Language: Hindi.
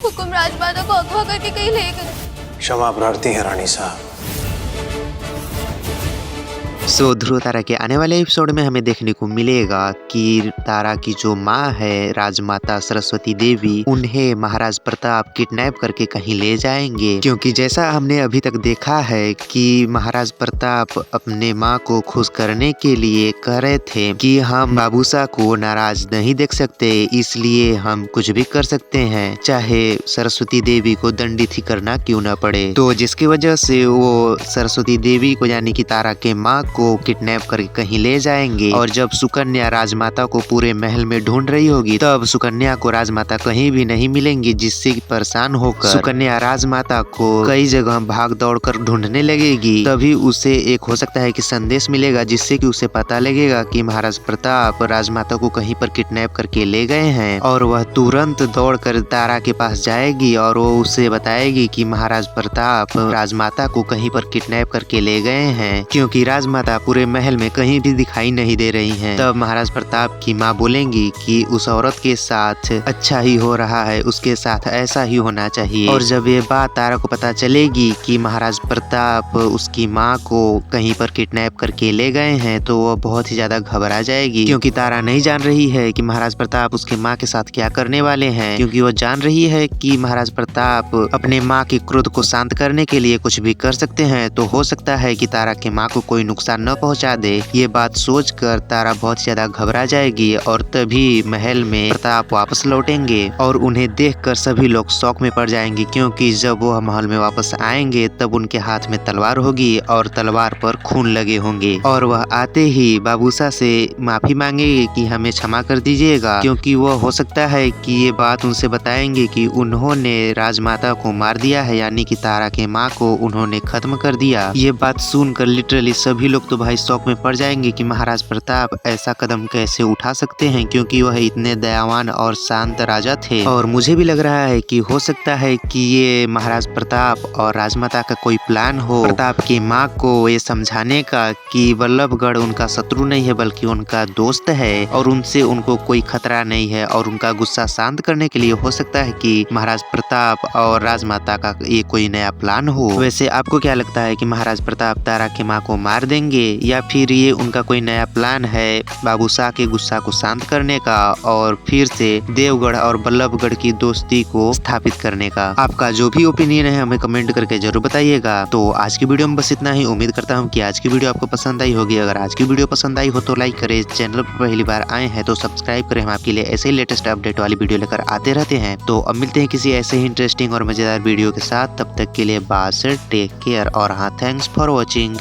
हुकुम राजमाता को अगवा करके कहीं ले गए। क्षमा प्रार्थी है रानी साहब। सो ध्रुव तारा के आने वाले एपिसोड में हमें देखने को मिलेगा कि तारा की जो माँ है राजमाता सरस्वती देवी, उन्हें महाराज प्रताप किडनैप करके कहीं ले जाएंगे, क्योंकि जैसा हमने अभी तक देखा है कि महाराज प्रताप अपने माँ को खुश करने के लिए कह रहे थे कि हम बाबूसा को नाराज नहीं देख सकते, इसलिए हम कुछ भी कर सकते हैं, चाहे सरस्वती देवी को दंडित ही करना क्यों न पड़े। तो जिसकी वजह से वो सरस्वती देवी को यानी कि तारा के माँ को किडनैप करके कहीं ले जाएंगे। और जब सुकन्या राजमाता को पूरे महल में ढूंढ रही होगी, तब सुकन्या को राजमाता कहीं भी नहीं मिलेंगी, जिससे परेशान होकर सुकन्या राजमाता को कई जगह भाग दौड़ कर ढूंढने लगेगी। तभी उसे एक हो सकता है कि संदेश मिलेगा, जिससे कि उसे पता लगेगा कि महाराज प्रताप राजमाता को कहीं पर किडनैप करके ले गए हैं। और वह तुरंत दौड़ कर तारा के पास जाएगी और वो उसे बताएगी कि महाराज प्रताप राजमाता को कहीं पर किडनैप करके ले गए हैं, क्योंकि राजमाता पूरे महल में कहीं भी दिखाई नहीं दे रही हैं। तब महाराज प्रताप की माँ बोलेंगी कि उस औरत के साथ अच्छा ही हो रहा है, उसके साथ ऐसा ही होना चाहिए। और जब ये बात तारा को पता चलेगी कि महाराज प्रताप उसकी माँ को कहीं पर किडनैप करके ले गए हैं, तो वो बहुत ही ज्यादा घबरा जाएगी, क्योंकि तारा नहीं जान रही है कि महाराज प्रताप उसके माँ के साथ क्या करने वाले हैं। क्योंकि वो जान रही है कि महाराज प्रताप अपने माँ के क्रोध को शांत करने के लिए कुछ भी कर सकते हैं, तो हो सकता है कि तारा के माँ को कोई नुकसान न पहुंचा दे। ये बात सोचकर तारा बहुत ज्यादा घबरा जाएगी और तभी महल में प्रताप वापस लौटेंगे और उन्हें देखकर सभी लोग शौक में पड़ जाएंगे, क्योंकि जब वो महल में वापस आएंगे तब उनके हाथ में तलवार होगी और तलवार पर खून लगे होंगे। और वह आते ही बाबूसा से माफी मांगेंगे कि हमें क्षमा कर दीजिएगा, क्योंकि वो हो सकता है कि ये बात उनसे बताएंगे कि उन्होंने राजमाता को मार दिया है, यानी कि तारा के माँ को उन्होंने खत्म कर दिया। ये बात सुनकर लिटरली सभी लोग तो भाई शौक में पड़ जाएंगे कि महाराज प्रताप ऐसा कदम कैसे उठा सकते हैं, क्योंकि वह इतने दयावान और शांत राजा थे। और मुझे भी लग रहा है कि हो सकता है कि ये महाराज प्रताप और राजमाता का कोई प्लान हो, प्रताप की माँ को ये समझाने का कि वल्लभगढ़ उनका शत्रु नहीं है बल्कि उनका दोस्त है और उनसे उनको कोई खतरा नहीं है। और उनका गुस्सा शांत करने के लिए हो सकता है कि महाराज प्रताप और राजमाता का ये कोई नया प्लान हो। वैसे आपको क्या लगता है कि महाराज प्रताप तारा की माँ को मार देंगे या फिर ये उनका कोई नया प्लान है बाबूशाह के गुस्सा को शांत करने का और फिर से देवगढ़ और वल्लभगढ़ की दोस्ती को स्थापित करने का? आपका जो भी ओपिनियन है हमें कमेंट करके जरूर बताइएगा। तो आज की वीडियो में बस इतना ही। उम्मीद करता हूँ कि आज की वीडियो आपको पसंद आई होगी। अगर आज की वीडियो पसंद आई हो तो लाइक करें, चैनल पर पहली बार आए हैं तो सब्सक्राइब करें। हम आपके लिए ऐसे ही लेटेस्ट अपडेट वाली वीडियो लेकर आते रहते हैं। तो अब मिलते हैं किसी ऐसे ही इंटरेस्टिंग और मजेदार वीडियो के साथ। तब तक के लिए बाय, टेक केयर और हाँ, थैंक्स फॉर वॉचिंग।